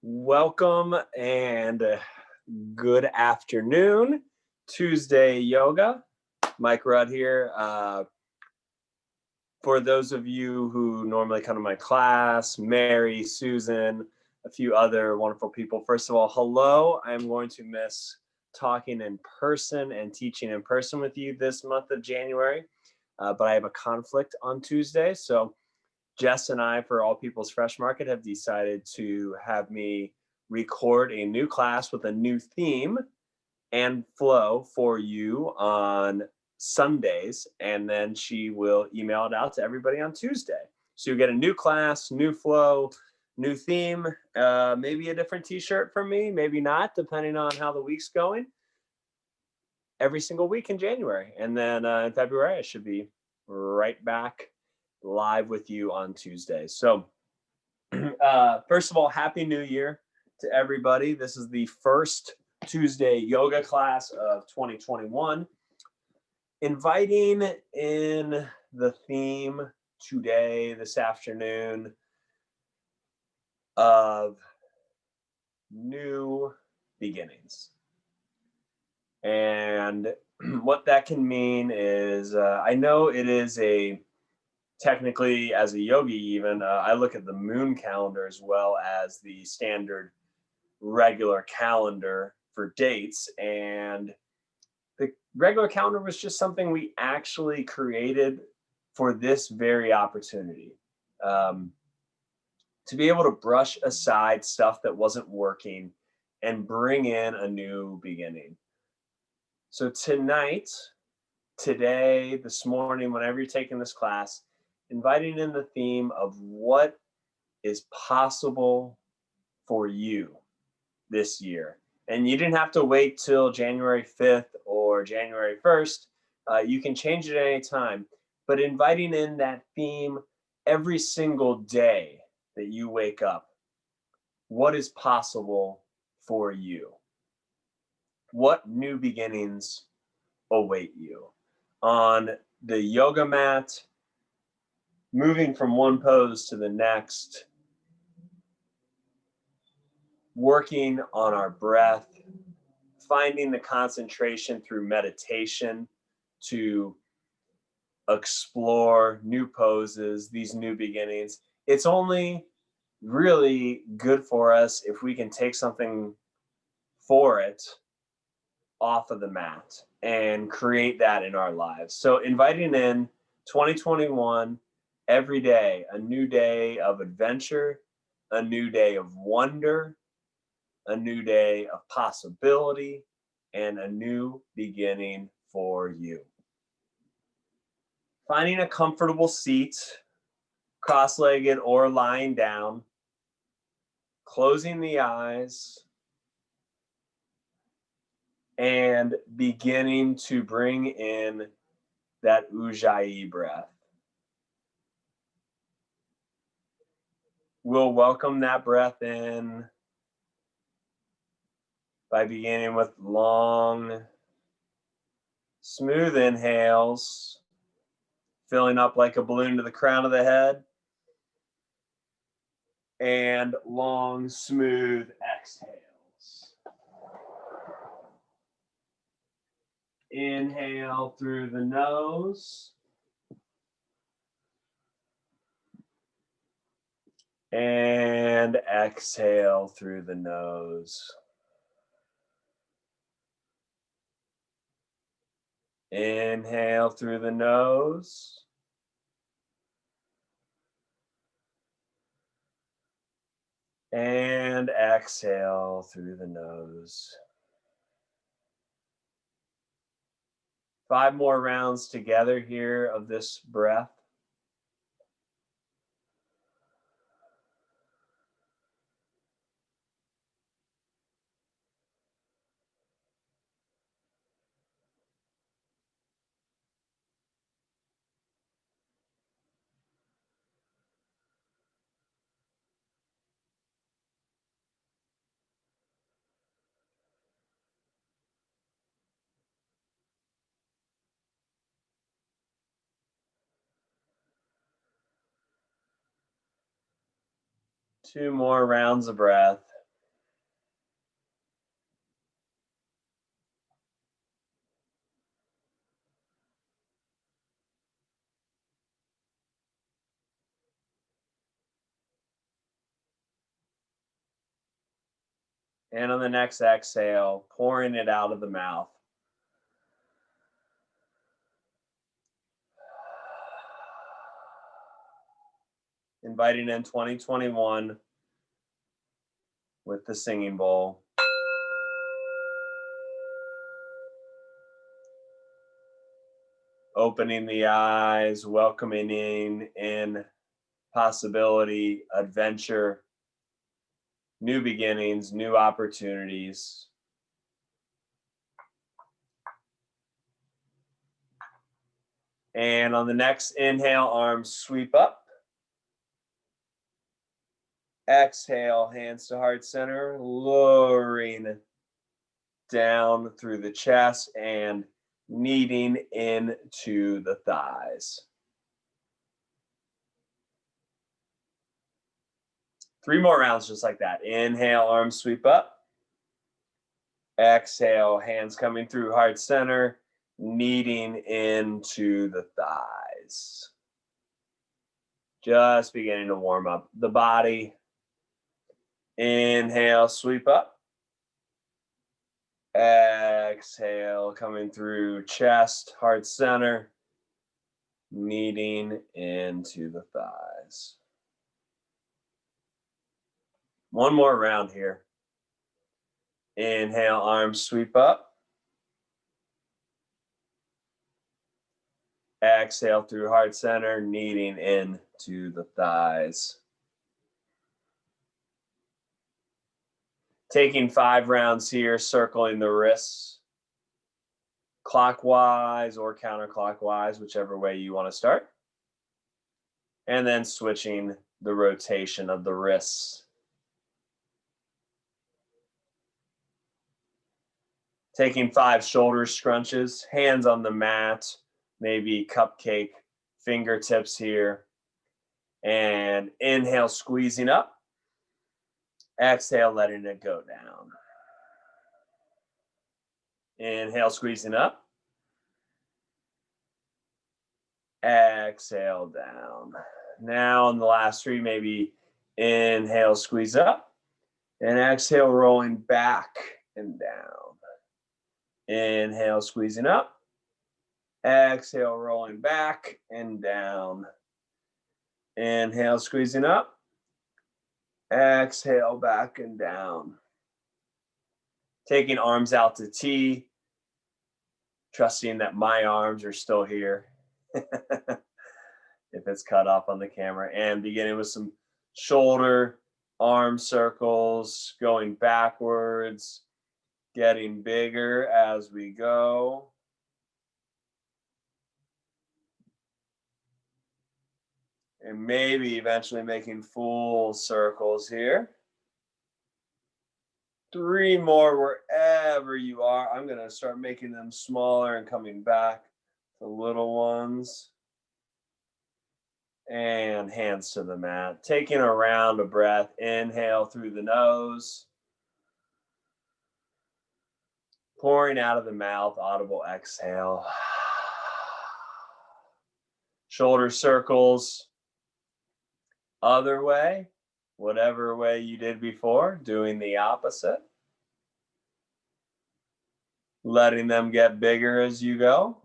Welcome and good afternoon. Tuesday Yoga. Mike Rudd here. For those of you who normally come to my class, Mary, Susan, a few other wonderful people. First of all, hello. I'm going to miss talking in person and teaching in person with you this month of January, but I have a conflict on Tuesday. So Jess and I, for All People's Fresh Market, have decided to have me record a new class with a new theme and flow for you on Sundays, and then she will email it out to everybody on Tuesday. So you get a new class, new flow, new theme, maybe a different t-shirt from me, maybe not, depending on how the week's going, every single week in January. And then in February, I should be right back live with you on Tuesday. So first of all, Happy New Year to everybody. This is the first Tuesday yoga class of 2021. Inviting in the theme today, this afternoon, of new beginnings. And what that can mean is, I know it is technically, as a yogi even, I look at the moon calendar as well as the standard regular calendar for dates, and the regular calendar was just something we actually created for this very opportunity, to be able to brush aside stuff that wasn't working and bring in a new beginning. So tonight, today, this morning, whenever you're taking this class, inviting in the theme of what is possible for you this year. And you didn't have to wait till January 5th or January 1st. You can change it at any time. But inviting in that theme every single day that you wake up. What is possible for you? What new beginnings await you? On the yoga mat, moving from one pose to the next, working on our breath, finding the concentration through meditation to explore new poses, these new beginnings. It's only really good for us if we can take something for it off of the mat and create that in our lives. So inviting in 2021, every day, a new day of adventure, a new day of wonder, a new day of possibility, and a new beginning for you. Finding a comfortable seat, cross-legged or lying down, closing the eyes, and beginning to bring in that Ujjayi breath. We'll welcome that breath in by beginning with long, smooth inhales, filling up like a balloon to the crown of the head, and long, smooth exhales. Inhale through the nose. And exhale through the nose. Inhale through the nose. And exhale through the nose. 5 more rounds together here of this breath. Two more rounds of breath. And on the next exhale, pouring it out of the mouth. Inviting in 2021 with the singing bowl. Opening the eyes, welcoming in possibility, adventure, new beginnings, new opportunities. And on the next inhale, arms sweep up. Exhale, hands to heart center, lowering down through the chest and kneading into the thighs. 3 more rounds just like that. Inhale, arms sweep up. Exhale, hands coming through heart center, kneading into the thighs. Just beginning to warm up the body. Inhale, sweep up. Exhale, coming through chest, heart center, kneading into the thighs. One more round here. Inhale, arms sweep up. Exhale through heart center, kneading into the thighs. Taking 5 rounds here, circling the wrists, clockwise or counterclockwise, whichever way you want to start. And then switching the rotation of the wrists. Taking 5 shoulder scrunches, hands on the mat, maybe cupcake fingertips here. And inhale, squeezing up. Exhale, letting it go down. Inhale, squeezing up. Exhale, down. Now in the last 3, maybe inhale, squeeze up. And exhale, rolling back and down. Inhale, squeezing up. Exhale, rolling back and down. Inhale, squeezing up. Exhale, back and down. Taking arms out to T, trusting that my arms are still here if it's cut off on the camera, and beginning with some shoulder, arm circles, going backwards, getting bigger as we go. And maybe eventually making full circles here. 3 more wherever you are. I'm going to start making them smaller and coming back to little ones. And hands to the mat. Taking a round of breath. Inhale through the nose. Pouring out of the mouth, audible exhale. Shoulder circles. Other way, whatever way you did before, doing the opposite. Letting them get bigger as you go.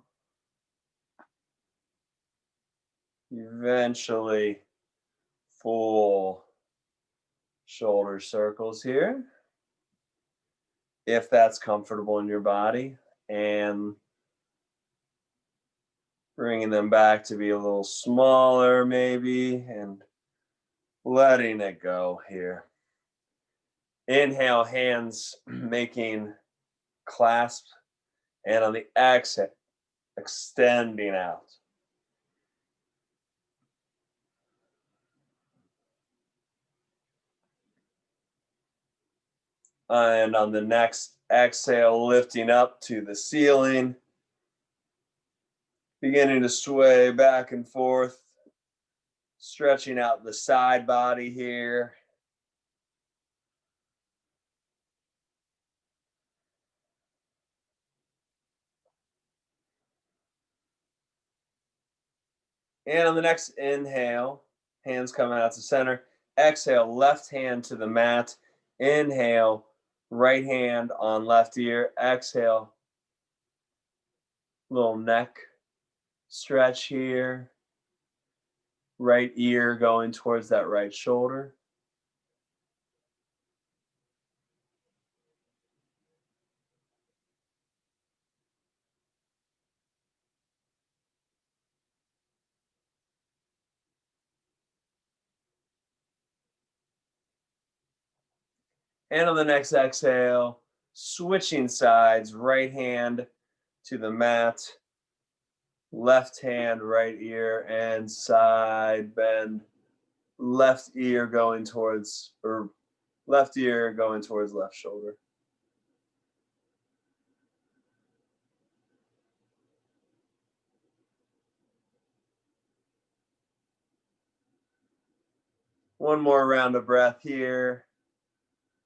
Eventually, full shoulder circles here, if that's comfortable in your body, and bringing them back to be a little smaller maybe, and letting it go here. Inhale, hands making clasp, and on the exhale, extending out. And on the next exhale, lifting up to the ceiling, beginning to sway back and forth, stretching out the side body here. And on the next inhale, hands coming out to center. Exhale, left hand to the mat. Inhale, Right hand on left ear. Exhale. Little neck stretch here. Right ear going towards that right shoulder. And on the next exhale, switching sides, right hand to the mat, left hand, right ear, and side bend. Left ear going towards, or left ear going towards left shoulder. One more round of breath here.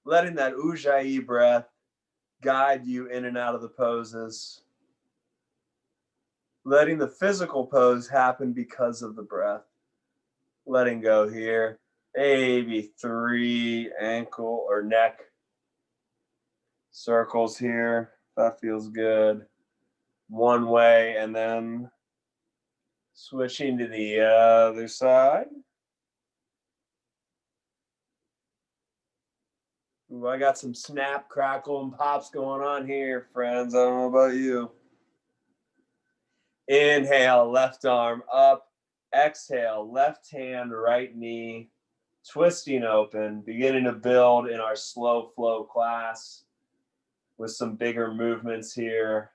Letting that Ujjayi breath guide you in and out of the poses. Letting the physical pose happen because of the breath. Letting go here. Maybe 3 ankle or neck circles here. That feels good. One way, and then switching to the other side. Ooh, I got some snap, crackle, and pops going on here, friends. I don't know about you. Inhale, left arm up. Exhale, left hand, right knee, twisting open, beginning to build in our slow flow class with some bigger movements here.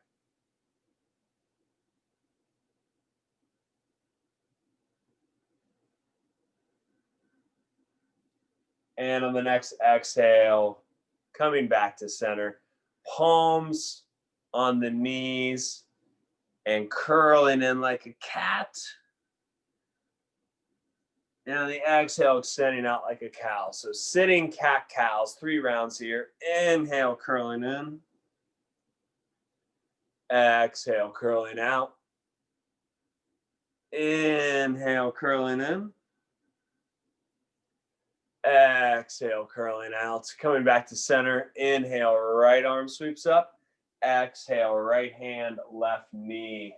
And on the next exhale, coming back to center, palms on the knees and curling in like a cat. And on the exhale, extending out like a cow. So sitting cat cows, 3 rounds here. Inhale, curling in. Exhale, curling out. Inhale, curling in. Exhale, curling out. Coming back to center. Inhale, right arm sweeps up. Exhale, right hand, left knee.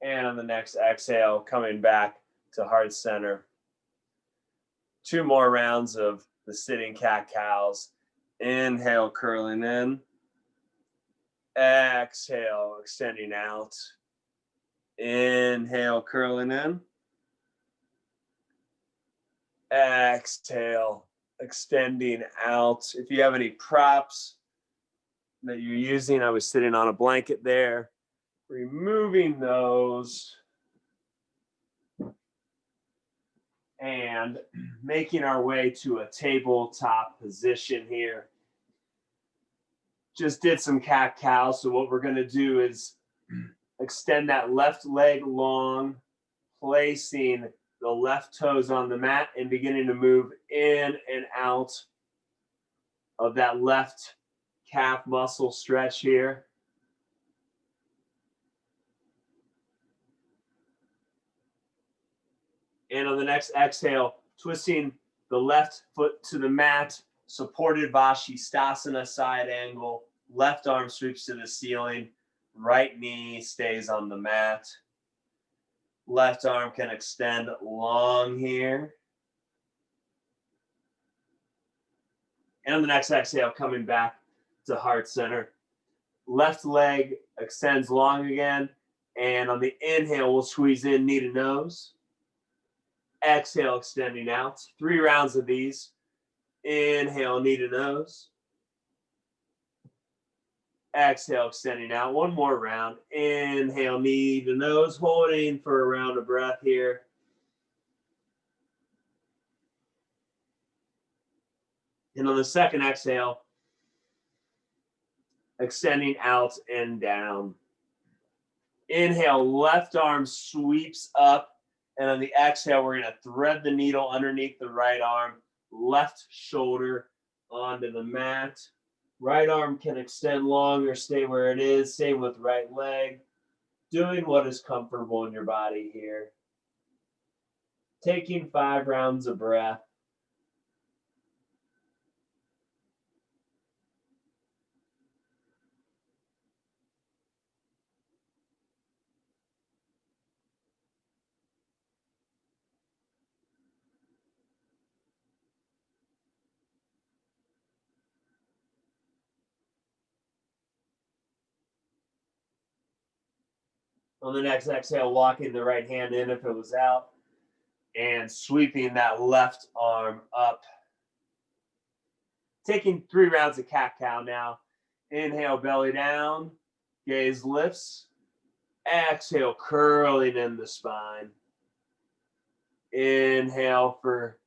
And on the next exhale, coming back to heart center. 2 more rounds of the sitting cat cows. Inhale, curling in. Exhale, extending out. Inhale, curling in. Exhale, extending out. If you have any props that you're using, I was sitting on a blanket there. Removing those and making our way to a tabletop position here. Just did some cat cow. So what we're going to do is extend that left leg long, placing the left toes on the mat and beginning to move in and out of that left calf muscle stretch here. And on the next exhale, twisting the left foot to the mat, supported Vashisthasana side angle, left arm sweeps to the ceiling, right knee stays on the mat. Left arm can extend long here. And on the next exhale, coming back to heart center. Left leg extends long again. And on the inhale, we'll squeeze in knee to nose. Exhale, extending out. 3 rounds of these. Inhale, knee to nose. Exhale, extending out. 1 more round. Inhale, knee to nose. Holding for a round of breath here. And on the second exhale, extending out and down. Inhale, left arm sweeps up, and on the exhale, we're going to thread the needle underneath the right arm, left shoulder onto the mat. Right arm can extend long or stay where it is. Same with right leg. Doing what is comfortable in your body here. Taking 5 rounds of breath. On the next exhale, walking the right hand in if it was out, and sweeping that left arm up. Taking 3 rounds of cat-cow now. Inhale, belly down, gaze lifts. Exhale, curling in the spine. Inhale for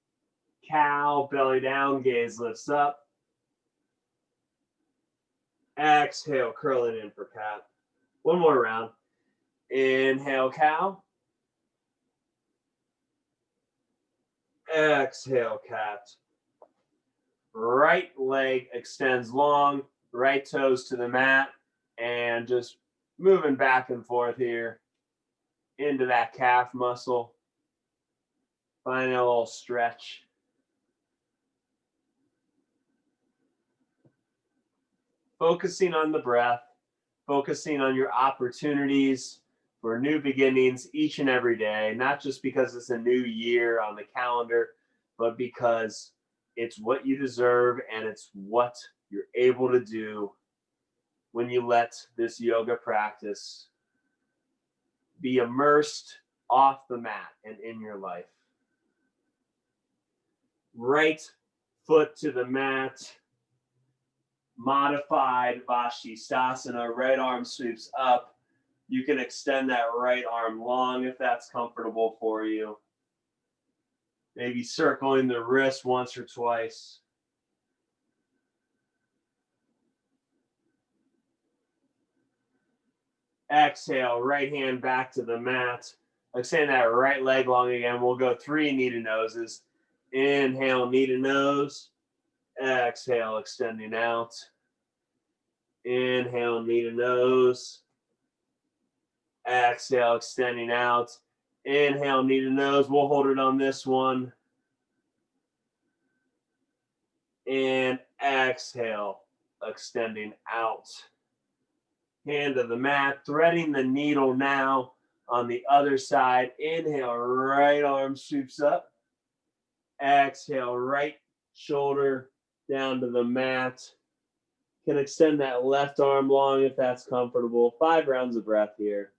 cow, belly down, gaze lifts up. Exhale, curling in for cat. One more round. Inhale, cow. Exhale, cat. Right leg extends long, right toes to the mat, and just moving back and forth here into that calf muscle. Finding a little stretch. Focusing on the breath, focusing on your opportunities for new beginnings each and every day, not just because it's a new year on the calendar, but because it's what you deserve and it's what you're able to do when you let this yoga practice be immersed off the mat and in your life. Right foot to the mat, modified Vashisthasana, right arm sweeps up. You can extend that right arm long if that's comfortable for you. Maybe circling the wrist once or twice. Exhale, right hand back to the mat. Extend that right leg long again. We'll go 3 knee to noses. Inhale, knee to nose. Exhale, extending out. Inhale, knee to nose. Exhale, extending out. Inhale, knee to nose. We'll hold it on this one. And exhale, extending out. Hand to the mat, threading the needle now on the other side. Inhale, right arm sweeps up. Exhale, right shoulder down to the mat. Can extend that left arm long if that's comfortable. 5 rounds of breath here.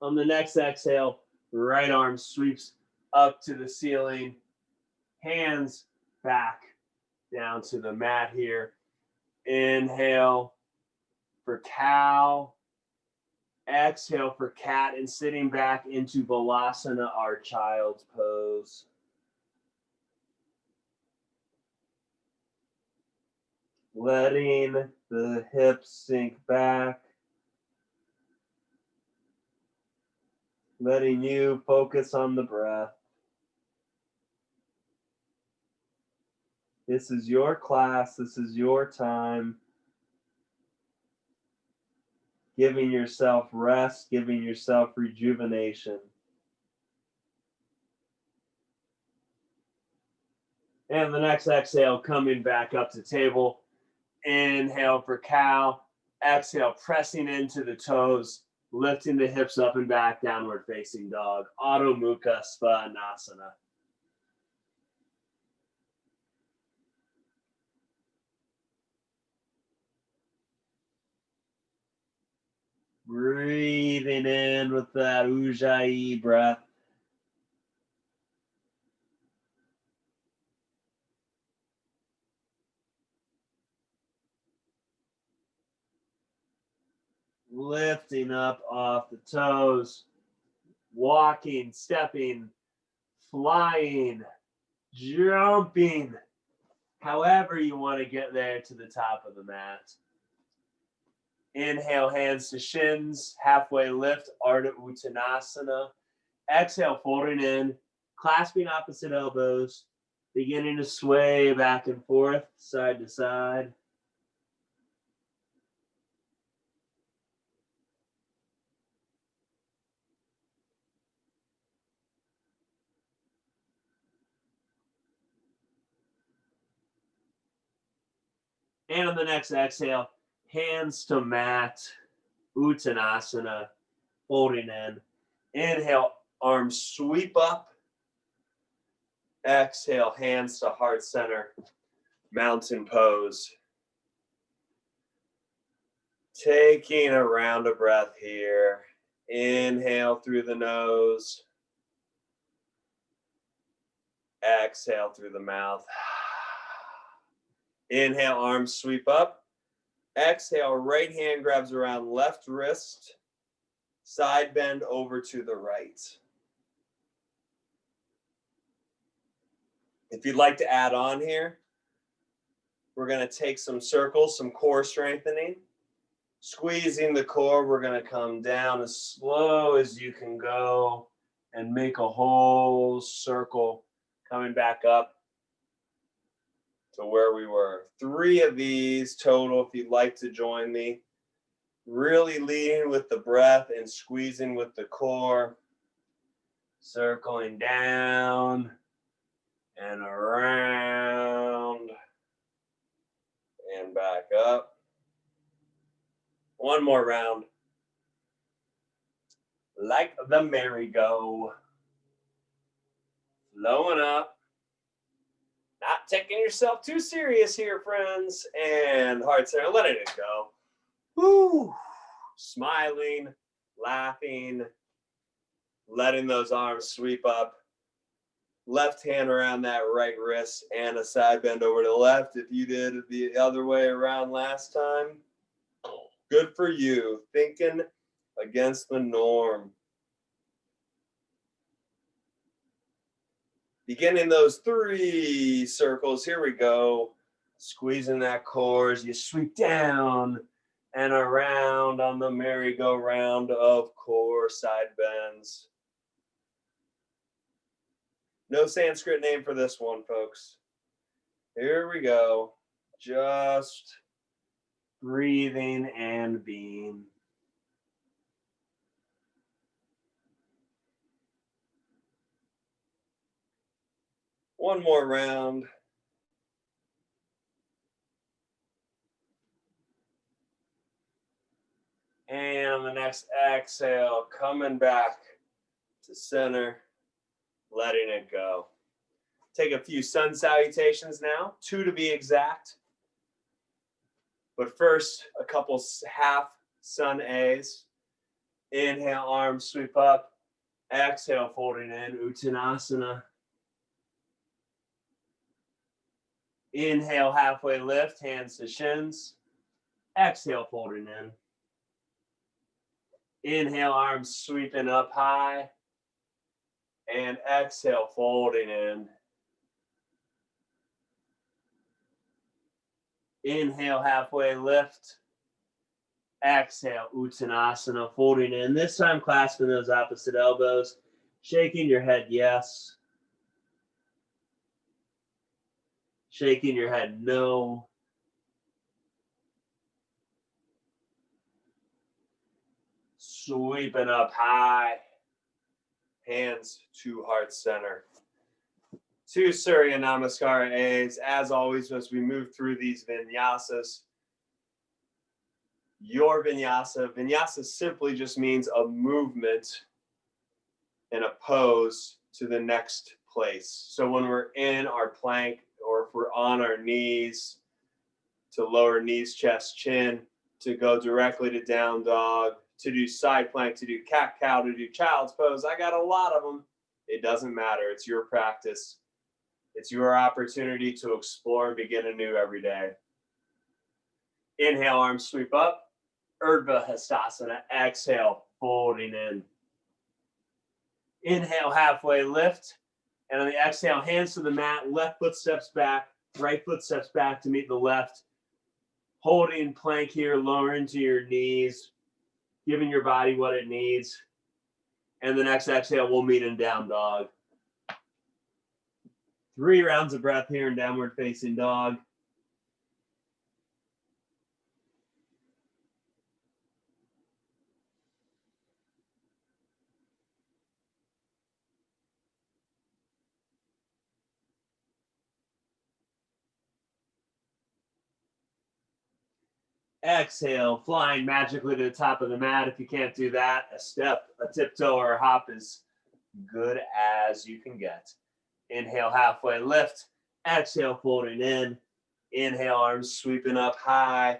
On the next exhale, right arm sweeps up to the ceiling. Hands back down to the mat here. Inhale for cow. Exhale for cat, and sitting back into Balasana, our child's pose. Letting the hips sink back. Letting you focus on the breath. This is your class. This is your time. Giving yourself rest, giving yourself rejuvenation. And the next exhale, coming back up to table. Inhale for cow. Exhale, pressing into the toes, lifting the hips up and back, downward facing dog. Adho Mukha Svanasana. breathing in with that Ujjayi breath. Lifting up off the toes, walking, stepping, flying, jumping, however you want to get there to the top of the mat. Inhale, hands to shins, halfway lift, Ardha Uttanasana. Exhale, folding in, clasping opposite elbows, beginning to sway back and forth, side to side. And on the next exhale, hands to mat, Uttanasana, folding in. Inhale, arms sweep up. Exhale, hands to heart center, mountain pose. Taking a round of breath here. Inhale through the nose. Exhale through the mouth. Inhale, arms sweep up. Exhale, right hand grabs around left wrist. Side bend over to the right. If you'd like to add on here, we're going to take some circles, some core strengthening. Squeezing the core, we're going to come down as slow as you can go and make a whole circle coming back up to where we were. 3 of these total if you'd like to join me. Really leading with the breath and squeezing with the core. Circling down and around and back up. One more round. Like the merry-go. Flowing up. Not taking yourself too serious here, friends. And heart center, letting it go. Woo. Smiling, laughing, letting those arms sweep up. Left hand around that right wrist and a side bend over to the left. If you did it the other way around last time, good for you. Thinking against the norm. Beginning those 3 circles. Here we go. Squeezing that core as you sweep down and around on the merry-go-round of core side bends. No Sanskrit name for this one, folks. Here we go. Just breathing and being. One more round. And on the next exhale, coming back to center, letting it go. Take a few sun salutations now, 2 to be exact. But first, a couple half sun A's. Inhale, arms sweep up. Exhale, folding in, Uttanasana. Inhale, halfway lift, hands to shins. Exhale, folding in. Inhale, arms sweeping up high. And exhale, folding in. Inhale, halfway lift. Exhale, Uttanasana, folding in. This time, clasping those opposite elbows. Shaking your head, yes. Shaking your head, no. Sweeping up high. Hands to heart center. 2 Surya Namaskara A's. As always, as we move through these vinyasas, your vinyasa. Vinyasa simply just means a movement and a pose to the next place. So when we're in our plank or if we're on our knees, to lower knees, chest, chin, to go directly to down dog, to do side plank, to do cat-cow, to do child's pose. I got a lot of them. It doesn't matter. It's your practice. It's your opportunity to explore and begin anew every day. Inhale, arms sweep up. Urdhva Hastasana. Exhale, folding in. Inhale, halfway lift. And on the exhale, hands to the mat. Left foot steps back. Right foot steps back to meet the left. Holding plank here, lower into your knees. Giving your body what it needs. And the next exhale, we'll meet in down dog. 3 rounds of breath here in downward facing dog. Exhale, flying magically to the top of the mat. If you can't do that, a step, a tiptoe, or a hop is good as you can get. Inhale, halfway lift. Exhale, folding in. Inhale, arms sweeping up high.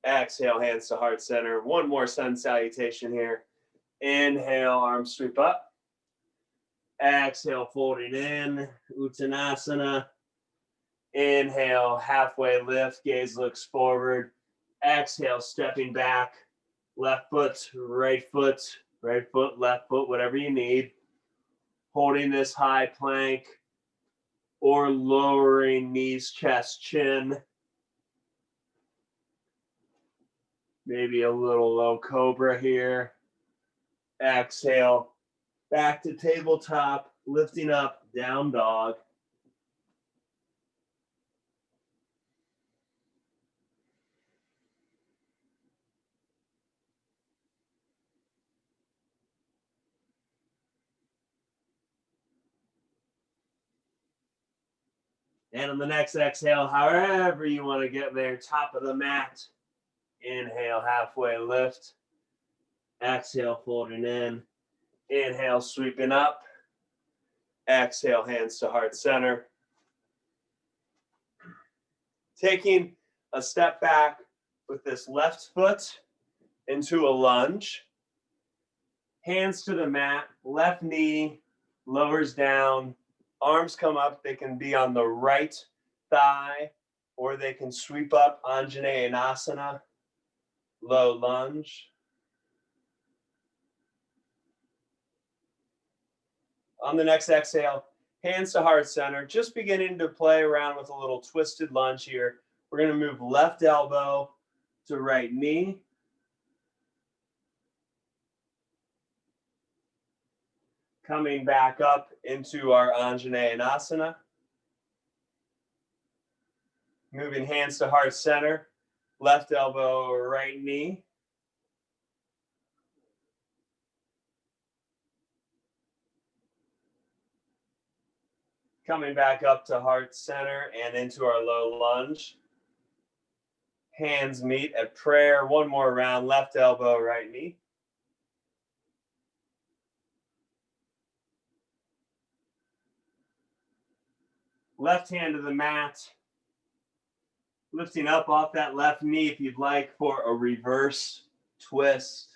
Exhale, hands to heart center. One more sun salutation here. Inhale, arms sweep up. Exhale, folding in. Uttanasana. Inhale, halfway lift. Gaze looks forward. Exhale, stepping back. Left foot, right foot, left foot, whatever you need. Holding this high plank or lowering knees, chest, chin. Maybe a little low cobra here. Exhale, back to tabletop, lifting up, down dog. And on the next exhale, however you want to get there, top of the mat. Inhale, halfway lift. Exhale, folding in. Inhale, sweeping up. Exhale, hands to heart center. Taking a step back with this left foot into a lunge. Hands to the mat, left knee lowers down. Arms come up, they can be on the right thigh, or they can sweep up, Anjaneyasana, low lunge. On the next exhale, hands to heart center, just beginning to play around with a little twisted lunge here. We're going to move left elbow to right knee. Coming back up into our Anjaneyasana. Moving hands to heart center, left elbow, right knee. Coming back up to heart center and into our low lunge. Hands meet at prayer. One more round, left elbow, right knee. Left hand to the mat. Lifting up off that left knee if you'd like for a reverse twist.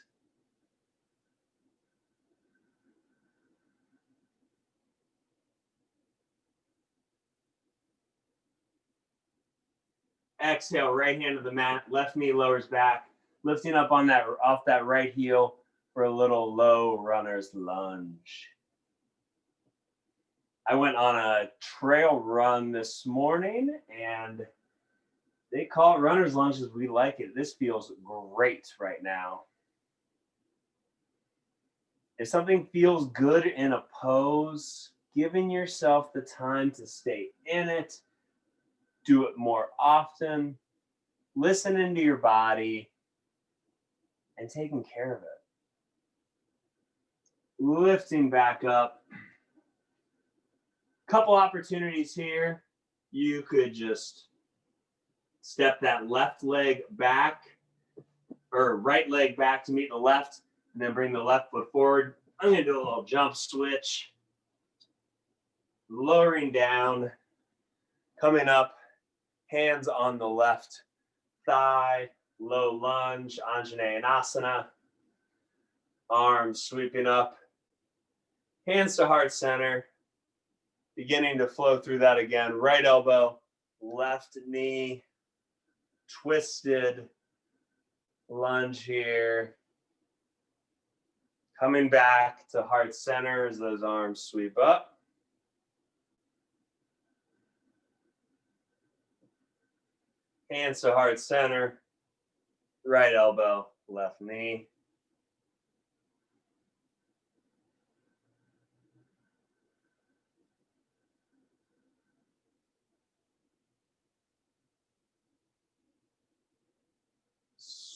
Exhale, right hand to the mat, left knee lowers back. Lifting up on that off that right heel for a little low runner's lunge. I went on a trail run this morning and they call it runner's lunges. We like it. This feels great right now. If something feels good in a pose, giving yourself the time to stay in it, do it more often, listen into your body, and taking care of it. Lifting back up. Couple opportunities here. You could just step that left leg back or right leg back to meet the left and then bring the left foot forward. I'm going to do a little jump switch. Lowering down, coming up, hands on the left thigh, low lunge, Anjaneyasana. Arms sweeping up, hands to heart center, beginning to flow through that again. Right elbow, left knee, twisted lunge here. Coming back to heart center as those arms sweep up. Hands to heart center, right elbow, left knee.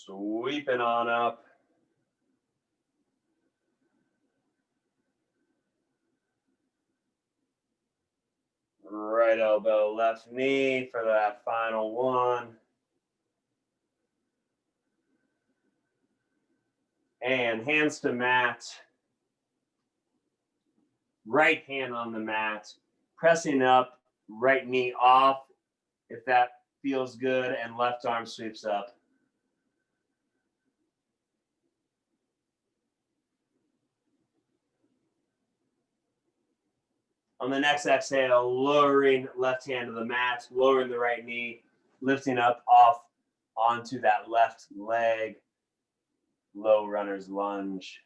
Sweeping on up. Right elbow, left knee for that final one. And hands to mat. Right hand on the mat. Pressing up, right knee off if that feels good, and left arm sweeps up. On the next exhale, lowering left hand to the mat, lowering the right knee, lifting up off onto that left leg, low runner's lunge.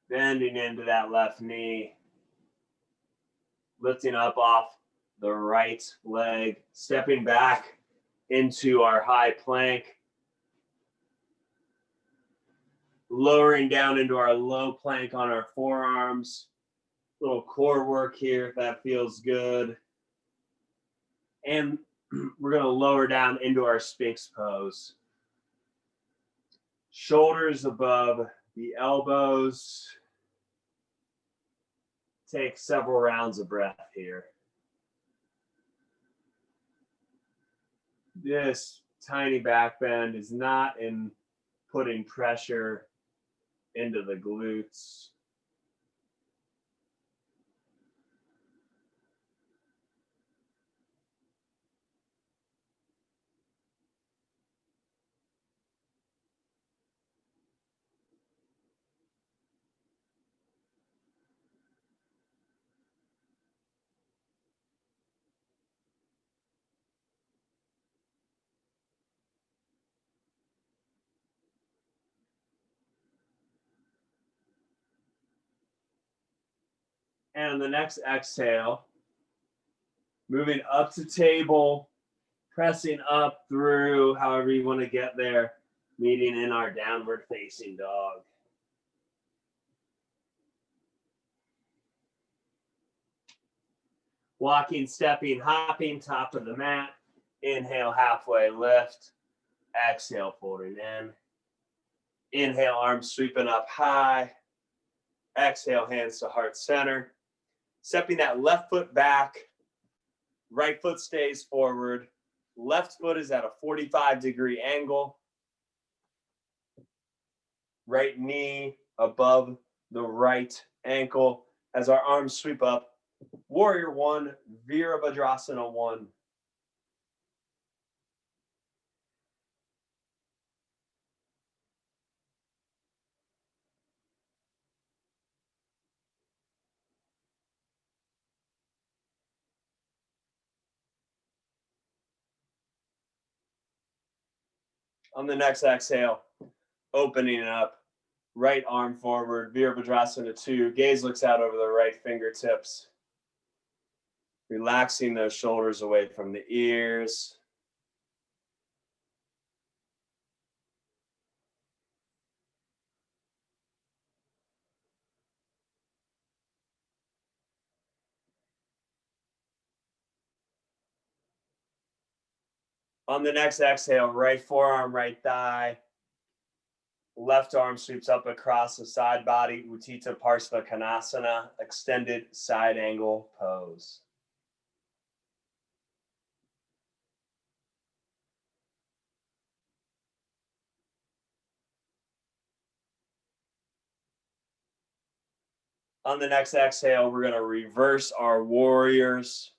Bending into that left knee, lifting up off the right leg, stepping back into our high plank, lowering down into our low plank on our forearms. Little core work here if that feels good. And we're going to lower down into our Sphinx pose. Shoulders above the elbows. Take several rounds of breath here. This tiny back bend is not in putting pressure into the glutes. And the next exhale, moving up to table, pressing up through however you want to get there, meeting in our downward facing dog. Walking, stepping, hopping, top of the mat. Inhale, halfway lift. Exhale, folding in. Inhale, arms sweeping up high. Exhale, hands to heart center. Stepping that left foot back. Right foot stays forward. Left foot is at a 45-degree angle. Right knee above the right ankle as our arms sweep up. Warrior one, Virabhadrasana one. On the next exhale, opening it up. Right arm forward, Virabhadrasana 2. Gaze looks out over the right fingertips. Relaxing those shoulders away from the ears. On the next exhale, right forearm, right thigh. Left arm sweeps up across the side body, Utthita Parsva Konasana, extended side angle pose. On the next exhale, we're going to reverse our warriors.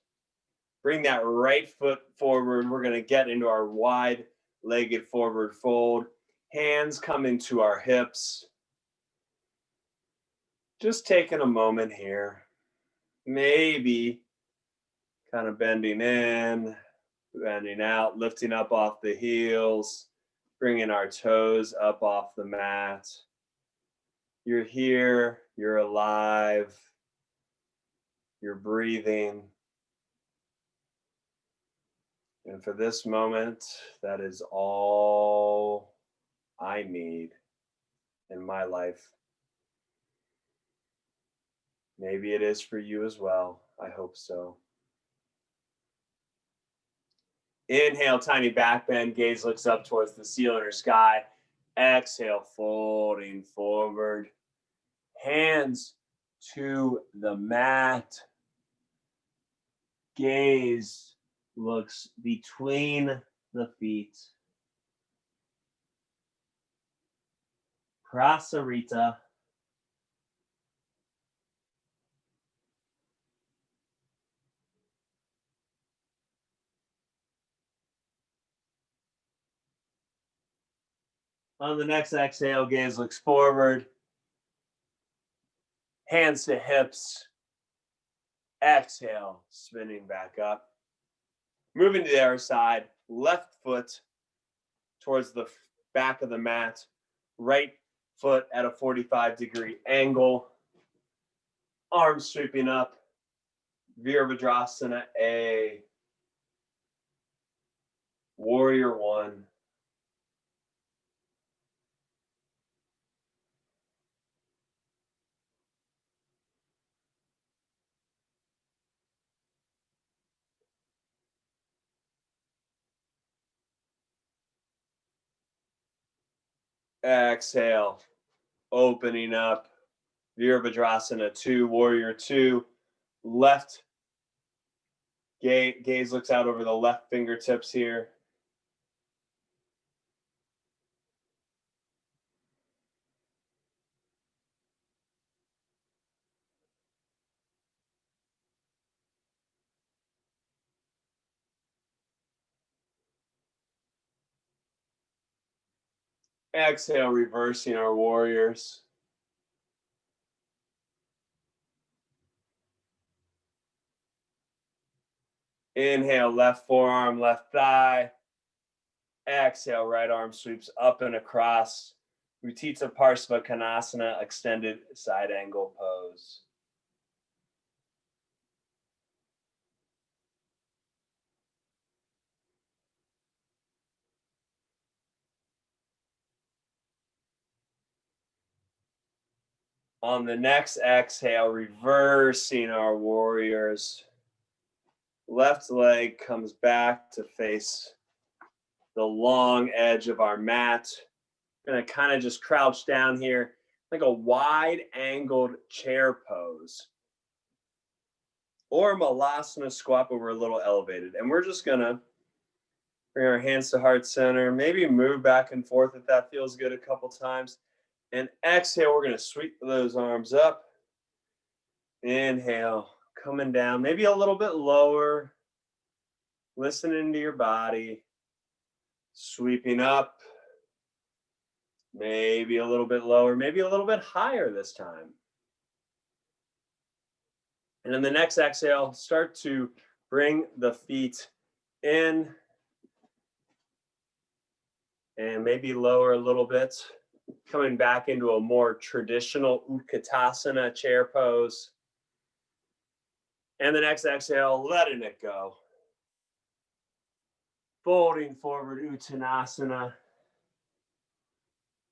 Bring that right foot forward. We're going to get into our wide-legged forward fold. Hands come into our hips. Just taking a moment here. Maybe kind of bending in, bending out, lifting up off the heels, bringing our toes up off the mat. You're here, you're alive, you're breathing. And for this moment, that is all I need in my life. Maybe it is for you as well. I hope so. Inhale, tiny back bend, gaze looks up towards the ceiling or sky. Exhale, folding forward. Hands to the mat. Gaze looks between the feet. Prasarita. On the next exhale, gaze looks forward. Hands to hips. Exhale, spinning back up. Moving to the other side, left foot towards the back of the mat, right foot at a 45-degree angle, arms sweeping up, Virabhadrasana A, Warrior One. Exhale, opening up, Virabhadrasana 2, Warrior 2, left gaze looks out over the left fingertips here. Exhale, reversing our warriors. Inhale, left forearm, left thigh. Exhale, right arm sweeps up and across. Utthita Parsvakonasana, extended side angle pose. On the next exhale, reversing our warriors. Left leg comes back to face the long edge of our mat. Gonna kind of just crouch down here, like a wide angled chair pose. Or Malasana squat, but we're a little elevated. And we're just gonna bring our hands to heart center, maybe move back and forth if that feels good a couple times. And exhale, we're gonna sweep those arms up. Inhale, coming down, maybe a little bit lower. Listening to your body. Sweeping up. Maybe a little bit lower, maybe a little bit higher this time. And in the next exhale, start to bring the feet in and maybe lower a little bit. Coming back into a more traditional Utkatasana chair pose. And the next exhale, letting it go. Folding forward, Uttanasana.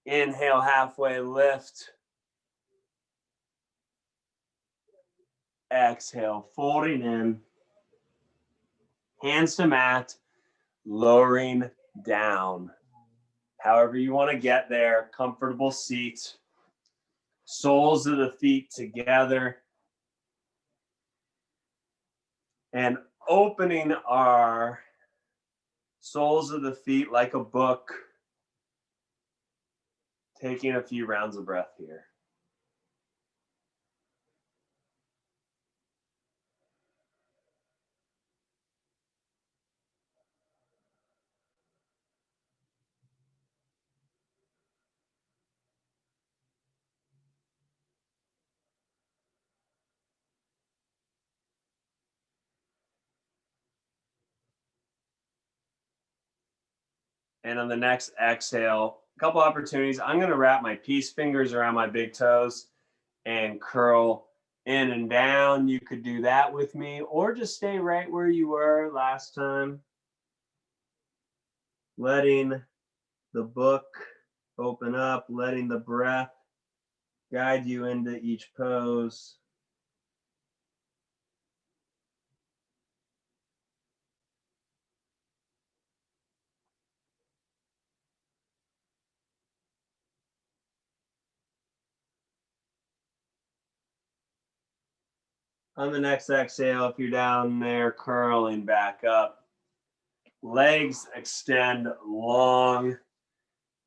Inhale, halfway lift. Exhale, folding in. Hands to mat, lowering down. However you want to get there, comfortable seat. Soles of the feet together. And opening our soles of the feet like a book. Taking a few rounds of breath here. And on the next exhale, a couple opportunities. I'm going to wrap my peace fingers around my big toes and curl in and down. You could do that with me, or just stay right where you were last time. Letting the book open up, letting the breath guide you into each pose. On the next exhale, if you're down there, curling back up. Legs extend long.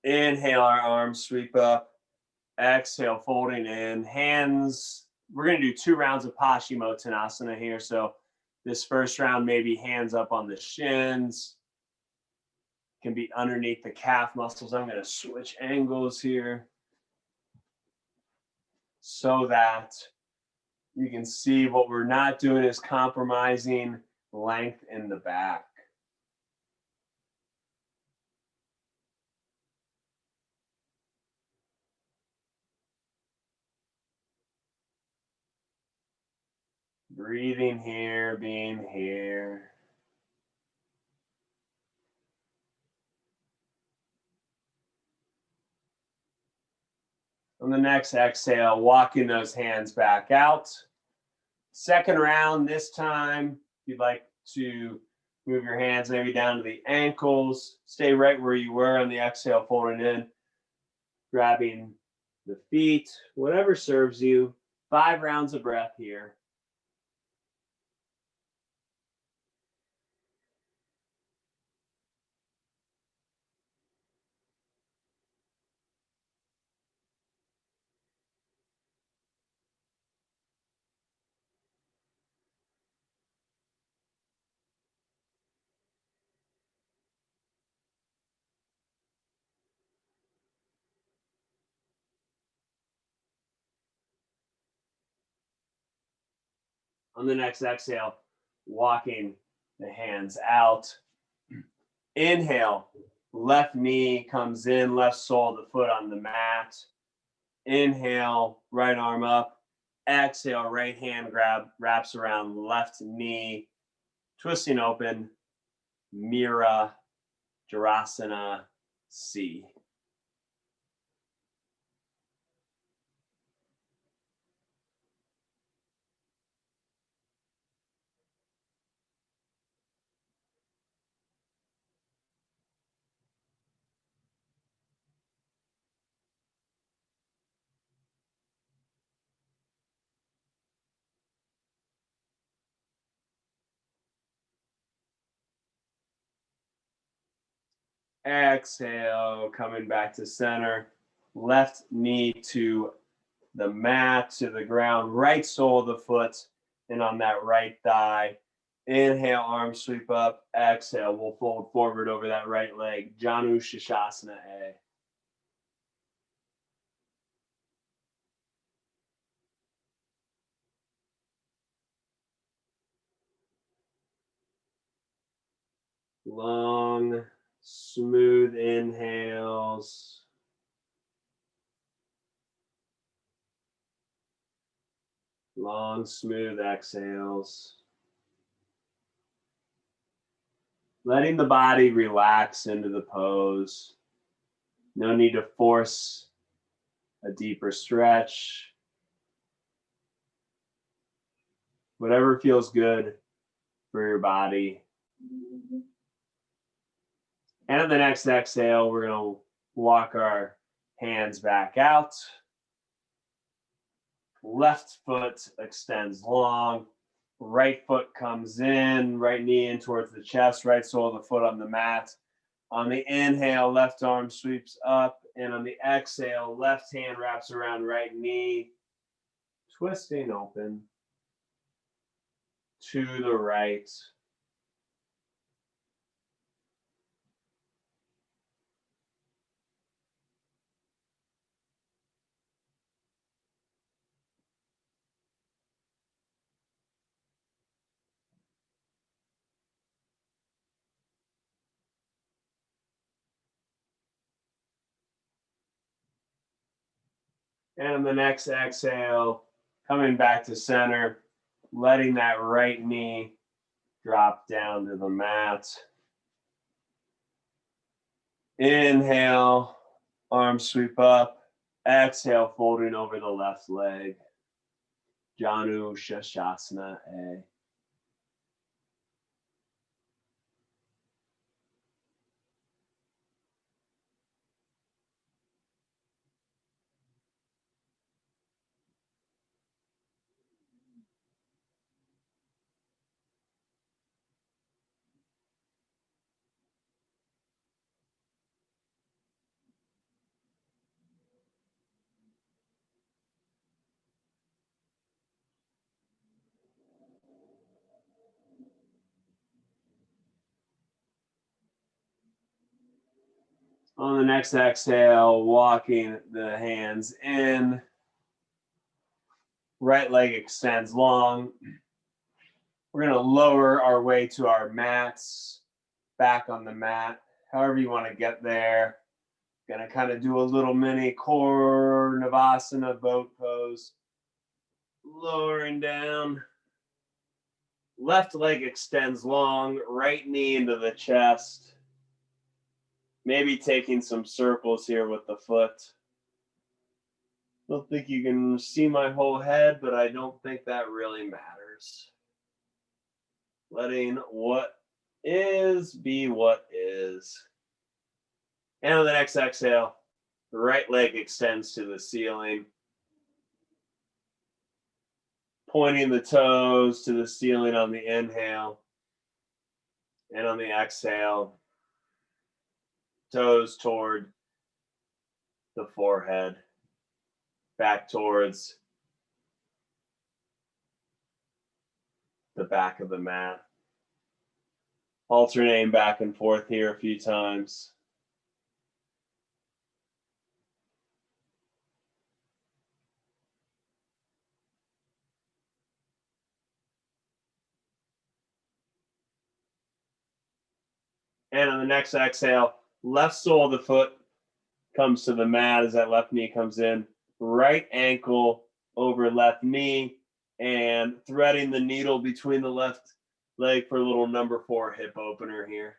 Inhale, our arms sweep up. Exhale, folding in. Hands, we're going to do 2 rounds of Paschimottanasana here. So this first round, maybe hands up on the shins. Can be underneath the calf muscles. I'm going to switch angles here so that you can see what we're not doing is compromising length in the back. Breathing here, being here. On the next exhale, walking those hands back out. Second round, this time, if you'd like to move your hands maybe down to the ankles, stay right where you were on the exhale, folding in, grabbing the feet, whatever serves you. 5 rounds of breath here. On the next exhale, walking the hands out. Inhale, left knee comes in, left sole of the foot on the mat. Inhale, right arm up. Exhale, right hand wraps around left knee, twisting open, Mira Jarasana C. Exhale, coming back to center. Left knee to the mat, to the ground, right sole of the foot, and on that right thigh. Inhale, arms sweep up. Exhale, we'll fold forward over that right leg. Janu Shishasana A. Long, smooth inhales. Long, smooth exhales. Letting the body relax into the pose. No need to force a deeper stretch. Whatever feels good for your body. And on the next exhale, we're going to walk our hands back out. Left foot extends long. Right foot comes in, right knee in towards the chest, right sole of the foot on the mat. On the inhale, left arm sweeps up. And on the exhale, left hand wraps around right knee, twisting open to the right. And on the next exhale, coming back to center, letting that right knee drop down to the mat. Inhale, arms sweep up. Exhale, folding over the left leg. Janu Shashasana A. On the next exhale, walking the hands in. Right leg extends long. We're going to lower our way to our mats, back on the mat, however you want to get there. Going to kind of do a little mini core Navasana boat pose. Lowering down. Left leg extends long, right knee into the chest. Maybe taking some circles here with the foot. Don't think you can see my whole head, but I don't think that really matters. Letting what is be what is. And on the next exhale, the right leg extends to the ceiling. Pointing the toes to the ceiling on the inhale. And on the exhale, toes toward the forehead. Back towards the back of the mat. Alternating back and forth here a few times. And on the next exhale, left sole of the foot comes to the mat as that left knee comes in. Right ankle over left knee and threading the needle between the left leg for a little number 4 hip opener here.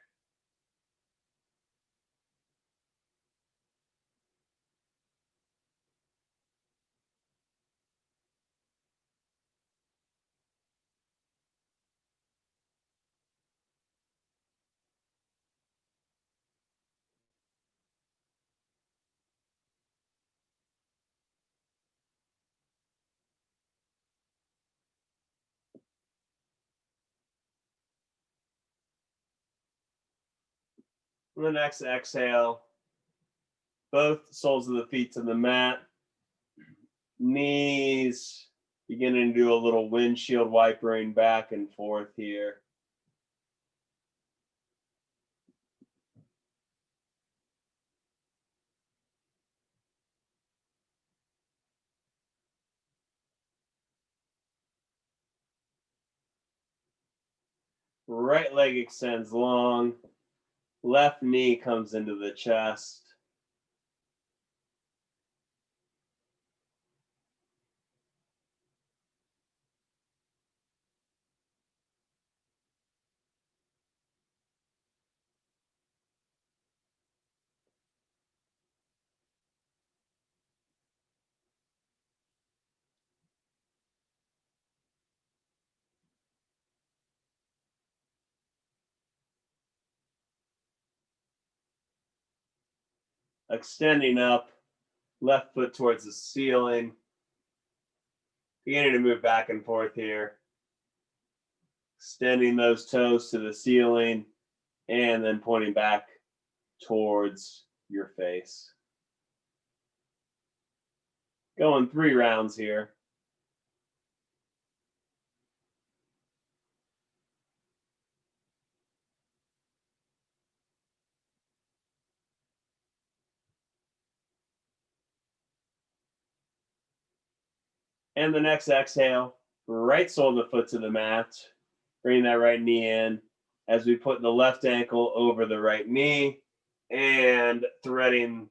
On the next exhale, both soles of the feet to the mat. Knees beginning to do a little windshield wipering back and forth here. Right leg extends long. Left knee comes into the chest. Extending up, left foot towards the ceiling. Beginning to move back and forth here. Extending those toes to the ceiling and then pointing back towards your face. Going 3 rounds here. And the next exhale, right sole of the foot to the mat. Bring that right knee in as we put the left ankle over the right knee and threading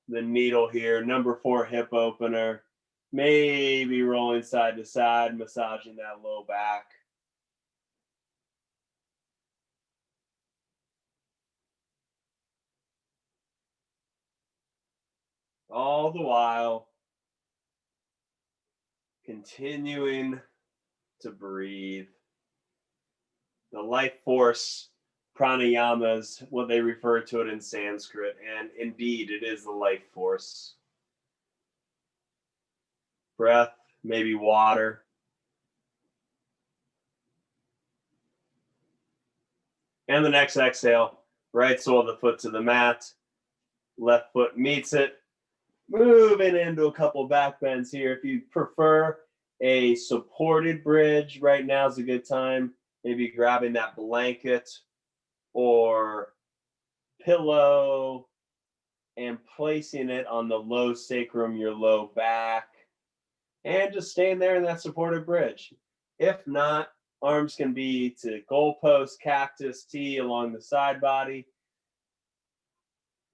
the needle here. Number 4 hip opener. Maybe rolling side to side, massaging that low back. All the while continuing to breathe. The life force pranayamas, what they refer to it in Sanskrit, and indeed it is the life force. Breath, maybe water. And the next exhale, right sole of the foot to the mat, left foot meets it. Moving into a couple back bends here. If you prefer a supported bridge, right now is a good time. Maybe grabbing that blanket or pillow and placing it on the low sacrum, your low back, and just staying there in that supported bridge. If not, arms can be to goalpost, cactus, T along the side body.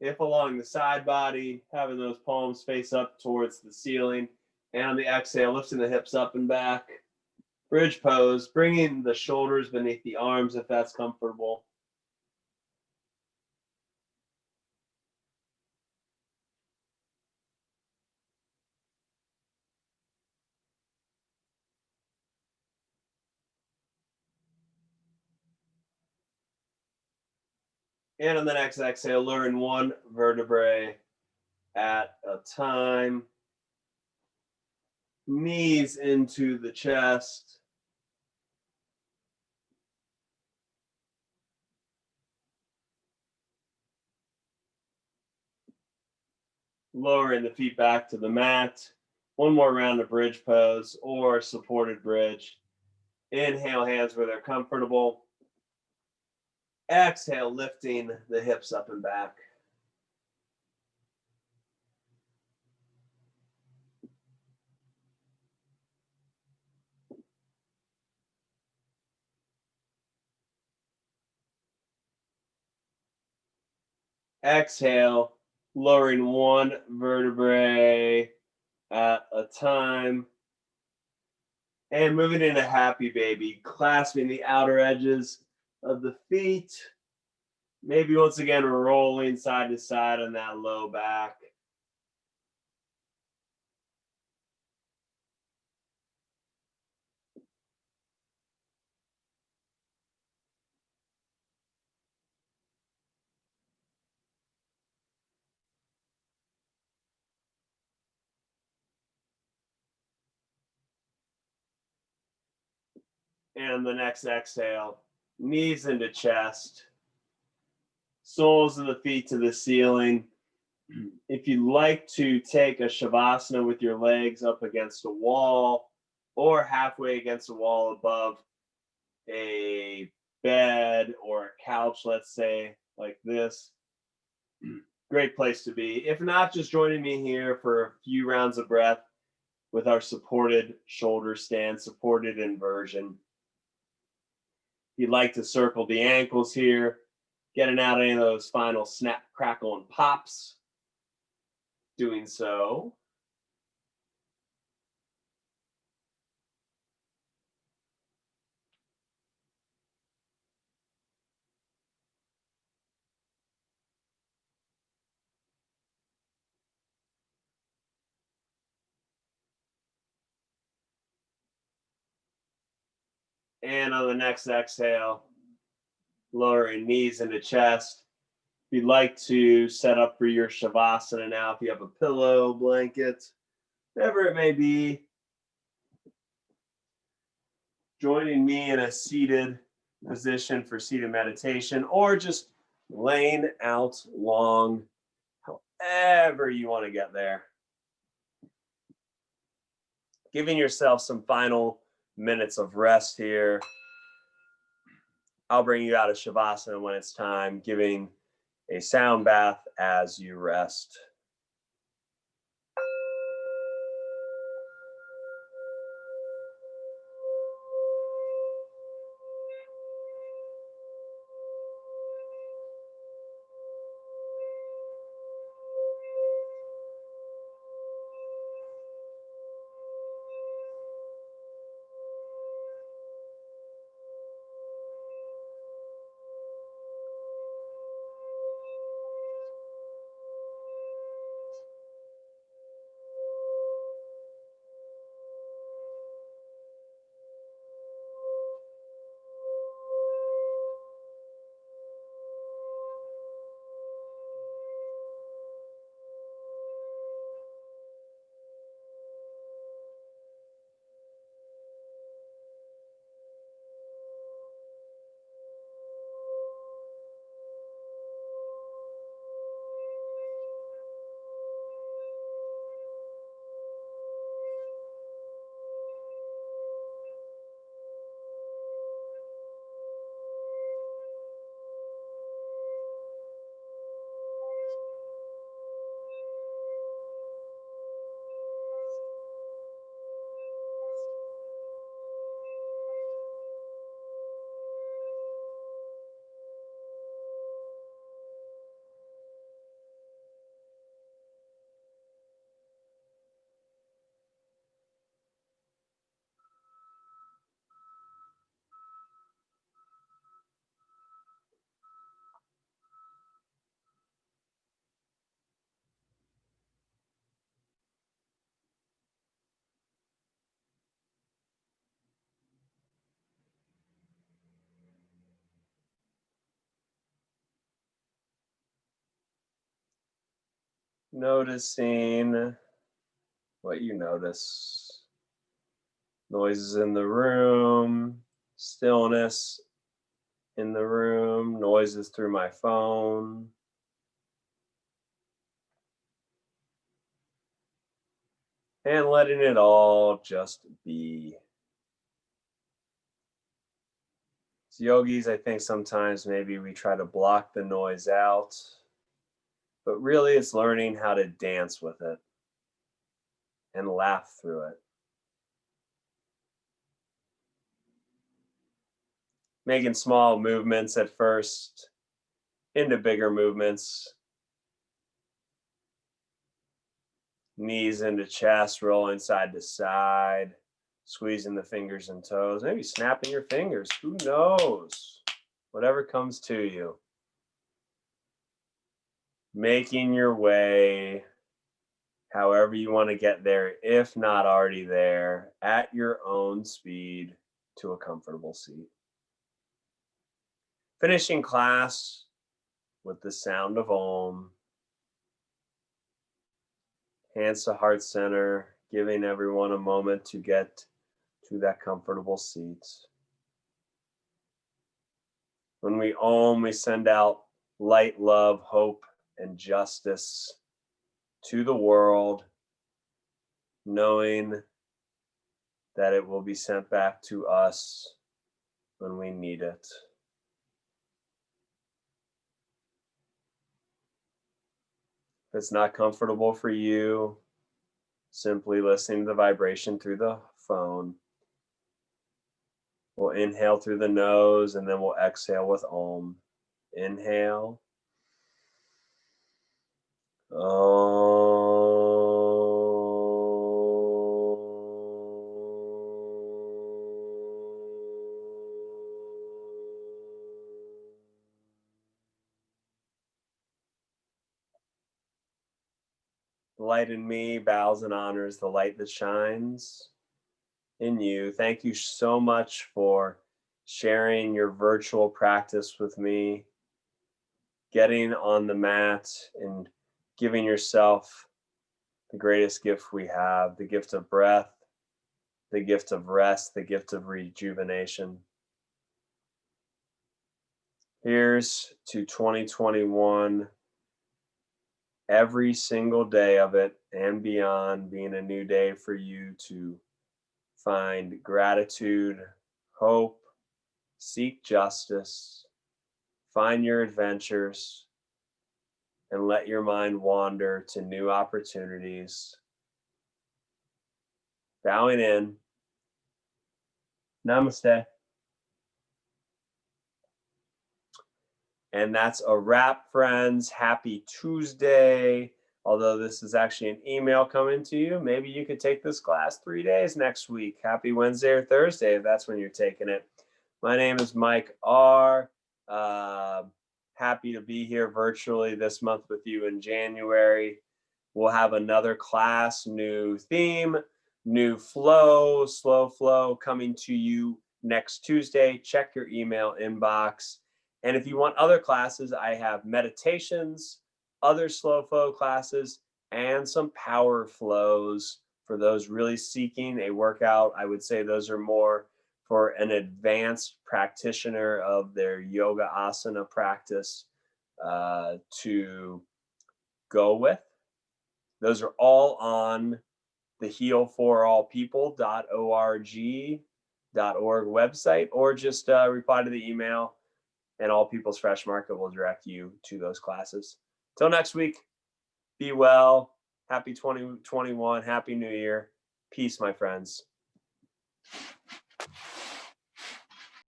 If along the side body, having those palms face up towards the ceiling. And on the exhale, lifting the hips up and back. Bridge pose, bringing the shoulders beneath the arms if that's comfortable. And on the next exhale, lowering one vertebrae at a time. Knees into the chest. Lowering the feet back to the mat. One more round of bridge pose or supported bridge. Inhale, hands where they're comfortable. Exhale, lifting the hips up and back. Exhale, lowering one vertebrae at a time. And moving into happy baby, clasping the outer edges of the feet. Maybe once again, rolling side to side on that low back. And the next exhale, knees into chest, soles of the feet to the ceiling. If you'd like to take a shavasana with your legs up against a wall or halfway against a wall above a bed or a couch, let's say, like this, great place to be. If not, just joining me here for a few rounds of breath with our supported shoulder stand, supported inversion. If you'd like to circle the ankles here, getting out any of those final snap, crackle, and pops, doing so. And on the next exhale, lowering knees into chest. If you'd like to set up for your shavasana now, if you have a pillow, blanket, whatever it may be, joining me in a seated position for seated meditation, or just laying out long, however you want to get there. Giving yourself some final minutes of rest here. I'll bring you out of shavasana when it's time, giving a sound bath as you rest. Noticing what you notice. Noises in the room, stillness in the room, noises through my phone. And letting it all just be. As yogis, I think sometimes maybe we try to block the noise out, but really it's learning how to dance with it and laugh through it. Making small movements at first into bigger movements. Knees into chest, rolling side to side, squeezing the fingers and toes, maybe snapping your fingers. Who knows? Whatever comes to you. Making your way however you want to get there, if not already there, at your own speed to a comfortable seat. Finishing class with the sound of Om. Hands to heart center, giving everyone a moment to get to that comfortable seat. When we Om, we send out light, love, hope, and justice to the world, knowing that it will be sent back to us when we need it. If it's not comfortable for you, simply listening to the vibration through the phone. We'll inhale through the nose and then we'll exhale with Om. Inhale. The light in me bows and honors the light that shines in you. Thank you so much for sharing your virtual practice with me, getting on the mat and giving yourself the greatest gift we have, the gift of breath, the gift of rest, the gift of rejuvenation. Here's to 2021, every single day of it and beyond being a new day for you to find gratitude, hope, seek justice, find your adventures, and let your mind wander to new opportunities. Bowing in. Namaste. And that's a wrap, friends. Happy Tuesday. Although this is actually an email coming to you, maybe you could take this class 3 days next week. Happy Wednesday or Thursday if that's when you're taking it. My name is Mike R. Happy to be here virtually this month with you in January. We'll have another class, new theme, new flow, slow flow coming to you next Tuesday. Check your email inbox. And if you want other classes, I have meditations, other slow flow classes, and some power flows for those really seeking a workout. I would say those are more for an advanced practitioner of their yoga asana practice to go with. Those are all on the healforallpeople.org website, or just reply to the email and All People's Fresh Market will direct you to those classes. Till next week, be well. Happy 2021. Happy New Year. Peace, my friends.